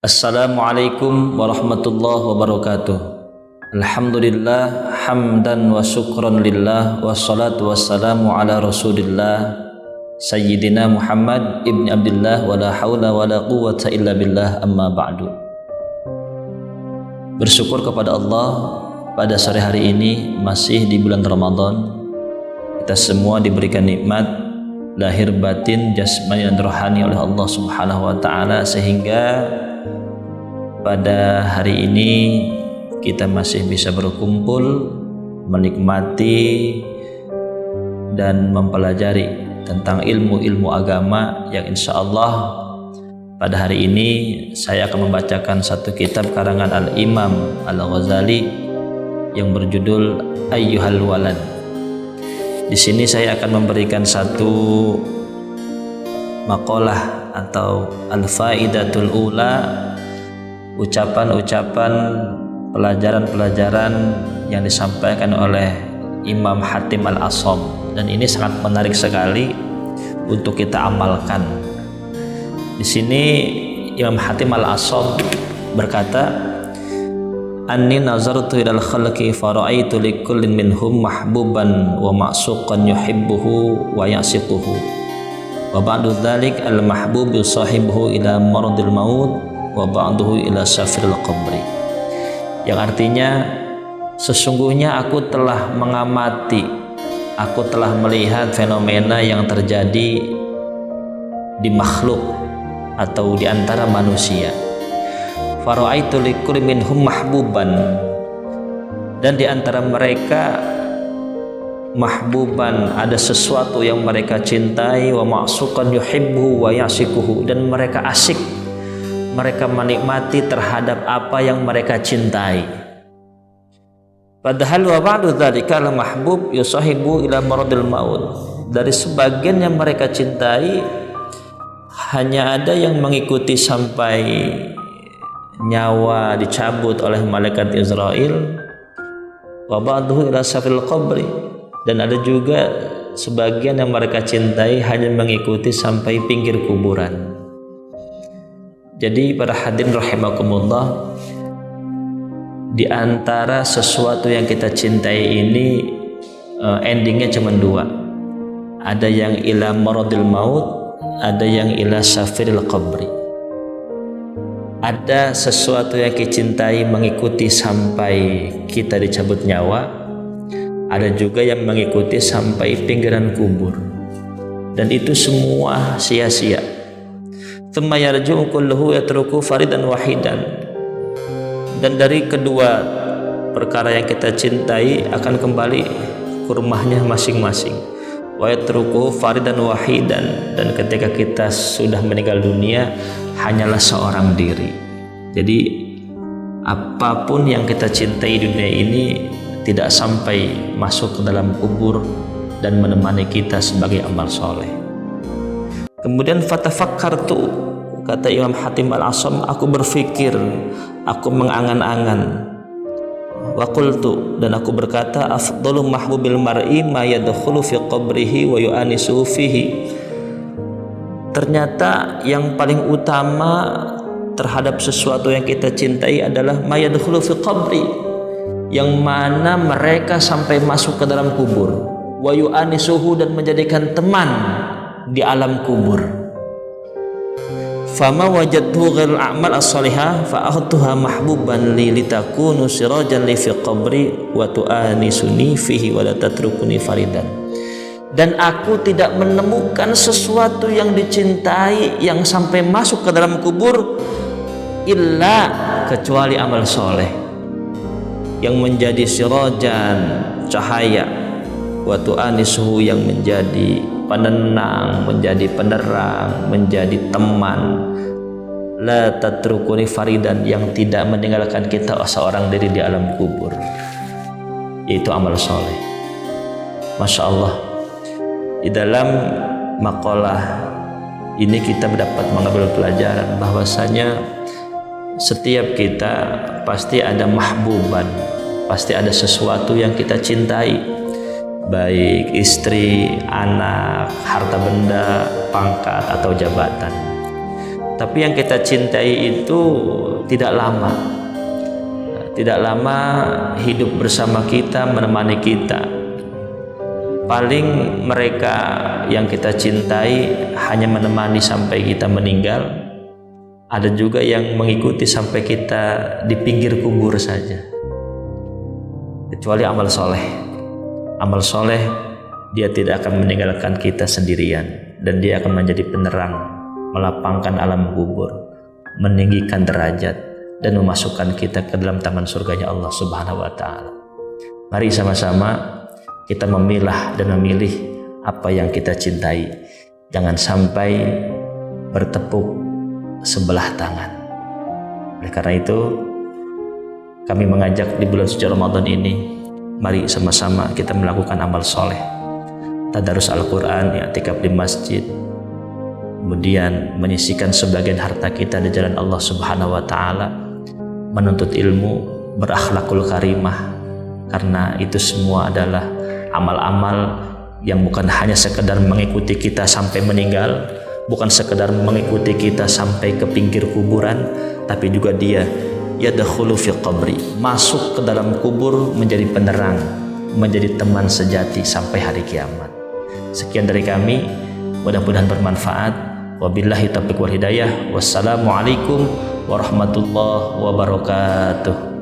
Assalamualaikum warahmatullahi wabarakatuh. Alhamdulillah hamdan wa syukran lillah, wassalatu wassalamu ala rasulillah Sayyidina Muhammad ibn Abdullah, wa la hawla wa la quwwata illa billah, amma ba'du. Bersyukur kepada Allah, pada sore hari ini masih di bulan Ramadan, kita semua diberikan nikmat lahir batin, jasmani dan rohani oleh Allah Subhanahu wa taala, sehingga pada hari ini kita masih bisa berkumpul, menikmati dan mempelajari tentang ilmu-ilmu agama yang insya Allah pada hari ini saya akan membacakan satu kitab karangan Al-Imam Al-Ghazali yang berjudul Ayyuhal Walad. Di sini saya akan memberikan satu maqalah atau al-faidatul ula, ucapan-ucapan, pelajaran-pelajaran yang disampaikan oleh Imam Hatim Al-Asham, dan ini sangat menarik sekali untuk kita amalkan. Di sini Imam Hatim Al-Asham berkata, Anni nazartu ilal khalqi fara'aitu likullin minhum mahbuban wa ma'suqan yuhibbuhu wa ya'siquhu wa ba'du dzalik al-mahbub yusahibuhu ila maradil maut wa ba'duhu ila safiril qabri. Yang artinya, sesungguhnya aku telah mengamati, aku telah melihat fenomena yang terjadi di makhluk atau di antara manusia. Fara'aitu likulli minhum mahbuban, dan di antara mereka mahbuban, ada sesuatu yang mereka cintai, wa ma'suqan yuhibbu wa ya'sikuhu, dan mereka asyik, mereka menikmati terhadap apa yang mereka cintai. Padahal wa ba'du dzalika al mahbub yusahibu ila maradil maut, dari sebagian yang mereka cintai hanya ada yang mengikuti sampai nyawa dicabut oleh malaikat Israel, wa ba'duhu ila safil qabri, dan ada juga sebagian yang mereka cintai hanya mengikuti sampai pinggir kuburan. Jadi para hadirin rahimakumullah, di antara sesuatu yang kita cintai ini endingnya cuma dua. Ada yang ila maradil maut, ada yang ila safiril qabri. Ada sesuatu yang kita cintai mengikuti sampai kita dicabut nyawa, ada juga yang mengikuti sampai pinggiran kubur, dan itu semua sia-sia. Tsumma yarji'u kulluhu yatruku faridan wahidan, dan dari kedua perkara yang kita cintai akan kembali ke rumahnya masing-masing. Wa yatruku faridan wahidan, dan ketika kita sudah meninggal dunia hanyalah seorang diri. Jadi apapun yang kita cintai di dunia ini tidak sampai masuk ke dalam kubur dan menemani kita sebagai amal soleh. Kemudian fatafakkartu, kata Imam Hatim Al-Asham, aku berfikir, aku mengangan-angan. Wa qultu, dan aku berkata, afdalu mahbubil mar'i ma yadkhulu fi qabrihi wa yu'anisu fihi. Ternyata yang paling utama terhadap sesuatu yang kita cintai adalah ma yadkhulu fi qabri, yang mana mereka sampai masuk ke dalam kubur, wa yu'anisuhu, dan menjadikan teman di alam kubur. Fama wajadtu ghairal a'mal as-salihah fa akhadtuha mahbuban li litakunu sirajan li fi qabri wa tu'anisuni fihi wa la tatrukuni faridan. Dan aku tidak menemukan sesuatu yang dicintai yang sampai masuk ke dalam kubur illa kecuali amal soleh yang menjadi sirajan, cahaya, wa tu'anisuhu, yang menjadi penenang, menjadi penerang, menjadi teman, la tatrukuni faridan, yang tidak meninggalkan kita seorang diri di alam kubur, yaitu amal soleh. Masya Allah, di dalam maqalah ini kita dapat mengambil pelajaran bahwasanya setiap kita pasti ada mahbuban, pasti ada sesuatu yang kita cintai, baik istri, anak, harta benda, pangkat atau jabatan. Tapi yang kita cintai itu tidak lama. Tidak lama hidup bersama kita, menemani kita. Paling mereka yang kita cintai hanya menemani sampai kita meninggal. Ada juga yang mengikuti sampai kita di pinggir kubur saja. Kecuali amal soleh. Amal soleh, dia tidak akan meninggalkan kita sendirian. Dan dia akan menjadi penerang, melapangkan alam kubur, meninggikan derajat, dan memasukkan kita ke dalam taman surganya Allah Subhanahu wa Ta'ala. Mari sama-sama kita memilah dan memilih apa yang kita cintai. Jangan sampai bertepuk sebelah tangan. Oleh karena itu, kami mengajak di bulan suci Ramadan ini, mari sama-sama kita melakukan amal soleh. Tadarus Al-Quran, i'tikaf di masjid, kemudian menyisihkan sebagian harta kita di jalan Allah Subhanahu wa Ta'ala, menuntut ilmu, berakhlakul karimah, karena itu semua adalah amal-amal yang bukan hanya sekedar mengikuti kita sampai meninggal, bukan sekedar mengikuti kita sampai ke pinggir kuburan, tapi juga dia yadkhulu fi qabri, masuk ke dalam kubur menjadi penerang, menjadi teman sejati sampai hari kiamat. Sekian dari kami, mudah-mudahan bermanfaat. Wabillahi taufiq wal hidayah. Wassalamualaikum warahmatullahi wabarakatuh.